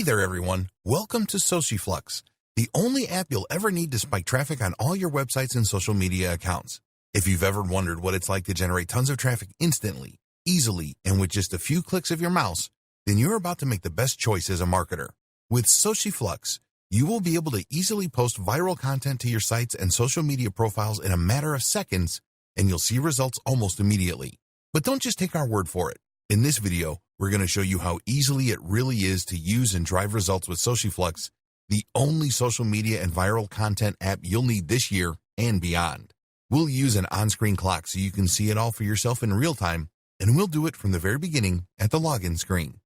there, everyone. Welcome to Sociflux, the only app you'll ever need to spike traffic on all your websites and social media accounts. If you've ever wondered what it's like to generate tons of traffic instantly, easily, and with just a few clicks of your mouse, then you're about to make the best choice as a marketer. With Sociflux, you will be able to easily post viral content to your sites and social media profiles in a matter of seconds, and you'll see results almost immediately. But don't just take our word for it. In this video, we're going to show you how easily it really is to use and drive results with Sociflux, the only social media and viral content app you'll need this year and beyond. We'll use an on-screen clock so you can see it all for yourself in real time, and we'll do it from the very beginning at the login screen.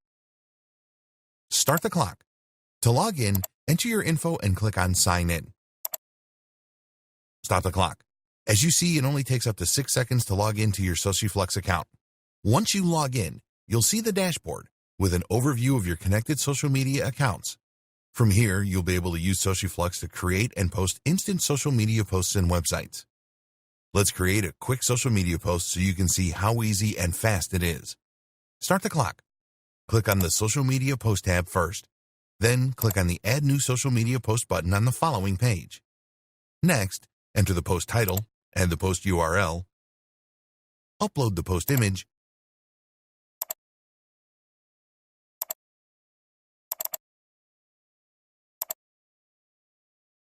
Start the clock. To log in, enter your info and click on Sign In. Stop the clock. As you see, it only takes up to 6 seconds to log into your Sociflux account. Once you log in, you'll see the dashboard with an overview of your connected social media accounts. From here, you'll be able to use Sociflux to create and post instant social media posts and websites. Let's create a quick social media post so you can see how easy and fast it is. Start the clock. Click on the Social Media Post tab first. Then click on the Add New Social Media Post button on the following page. Next, enter the post title, add the post URL, upload the post image,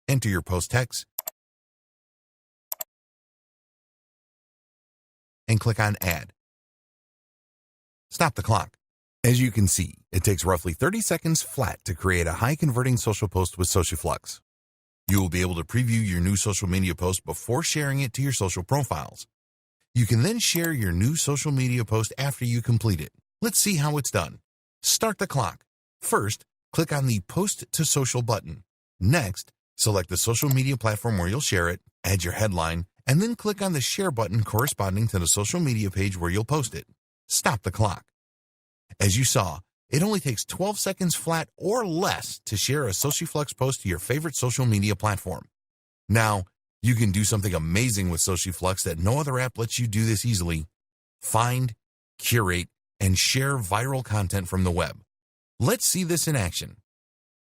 enter your post text, and click on Add. Stop the clock. As you can see, it takes roughly 30 seconds flat to create a high-converting social post with Sociflux. You will be able to preview your new social media post before sharing it to your social profiles. You can then share your new social media post after you complete it. Let's see how it's done. Start the clock. First, click on the Post to Social button. Next, select the social media platform where you'll share it, add your headline, and then click on the Share button corresponding to the social media page where you'll post it. Stop the clock. As you saw, it only takes 12 seconds flat or less to share a Sociflux post to your favorite social media platform. Now, you can do something amazing with Sociflux that no other app lets you do this easily. Find, curate, and share viral content from the web. Let's see this in action.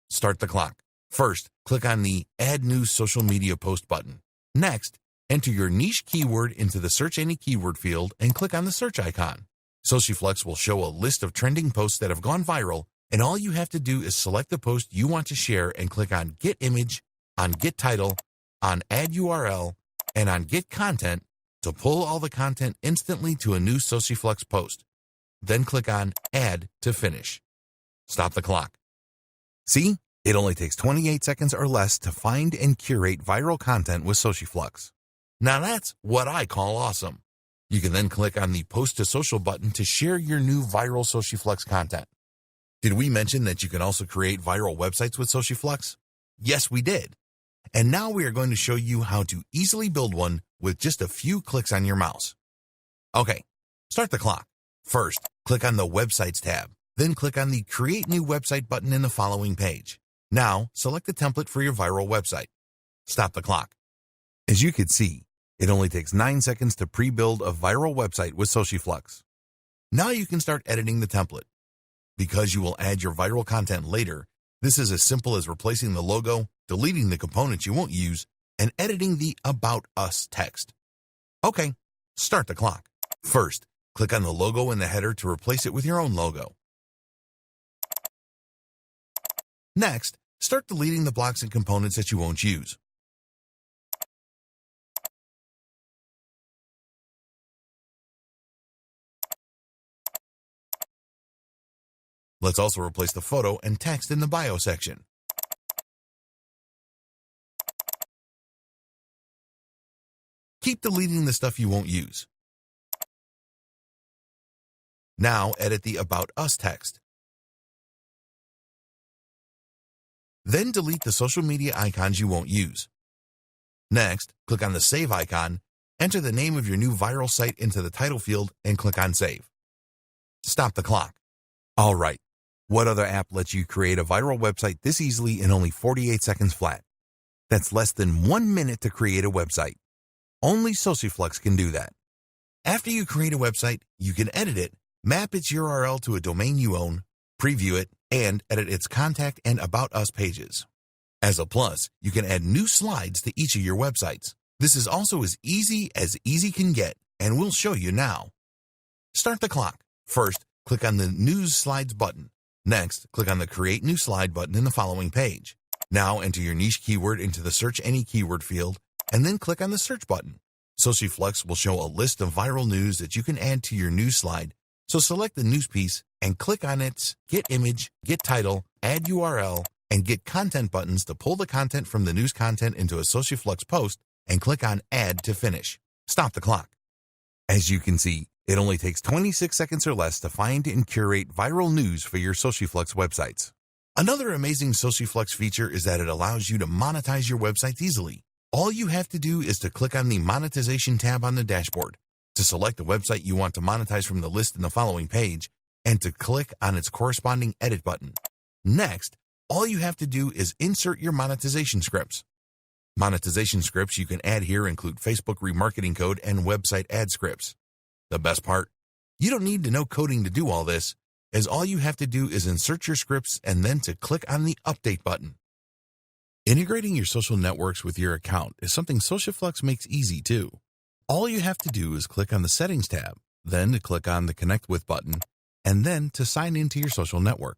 Start the clock. First, click on the Add New Social Media Post button. Next, enter your niche keyword into the Search Any Keyword field and click on the search icon. Sociflux will show a list of trending posts that have gone viral, and all you have to do is select the post you want to share and click on Get Image, on Get Title, on Add URL, and on Get Content to pull all the content instantly to a new Sociflux post. Then click on Add to finish. Stop the clock. See? It only takes 28 seconds or less to find and curate viral content with Sociflux. Now that's what I call awesome. You can then click on the Post to Social button to share your new viral Sociflux content. Did we mention that you can also create viral websites with Sociflux? Yes, we did. And now we are going to show you how to easily build one with just a few clicks on your mouse. Okay, start the clock. First, click on the Websites tab. Then click on the Create New Website button in the following page. Now, select the template for your viral website. Stop the clock. As you can see, it only takes 9 seconds to pre-build a viral website with Sociflux. Now you can start editing the template. Because you will add your viral content later, this is as simple as replacing the logo, deleting the components you won't use, and editing the About Us text. Okay, start the clock. First, click on the logo in the header to replace it with your own logo. Next, start deleting the blocks and components that you won't use. Let's also replace the photo and text in the bio section. Keep deleting the stuff you won't use. Now edit the About Us text. Then delete the social media icons you won't use. Next, click on the Save icon, enter the name of your new viral site into the title field, and click on Save. Stop the clock. All right. What other app lets you create a viral website this easily in only 48 seconds flat? That's less than 1 minute to create a website. Only Sociflux can do that. After you create a website, you can edit it, map its URL to a domain you own, preview it, and edit its contact and About Us pages. As a plus, you can add new slides to each of your websites. This is also as easy can get, and we'll show you now. Start the clock. First, click on the News Slides button. Next, click on the Create New Slide button in the following page. Now enter your niche keyword into the Search Any Keyword field, and then click on the Search button. Sociflux will show a list of viral news that you can add to your news slide, so select the news piece and click on its Get Image, Get Title, Add URL, and Get Content buttons to pull the content from the news content into a Sociflux post and click on Add to finish. Stop the clock. As you can see, it only takes 26 seconds or less to find and curate viral news for your Sociflux websites. Another amazing Sociflux feature is that it allows you to monetize your websites easily. All you have to do is to click on the Monetization tab on the dashboard, to select the website you want to monetize from the list in the following page, and to click on its corresponding Edit button. Next, all you have to do is insert your monetization scripts. Monetization scripts you can add here include Facebook remarketing code and website ad scripts. The best part? You don't need to know coding to do all this, as all you have to do is insert your scripts and then to click on the Update button. Integrating your social networks with your account is something Sociflux makes easy too. All you have to do is click on the Settings tab, then to click on the Connect With button, and then to sign into your social network.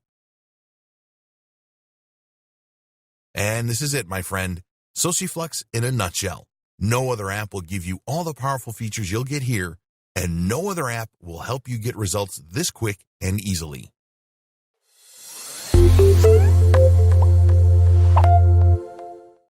And this is it, my friend. Sociflux in a nutshell. No other app will give you all the powerful features you'll get here, and no other app will help you get results this quick and easily.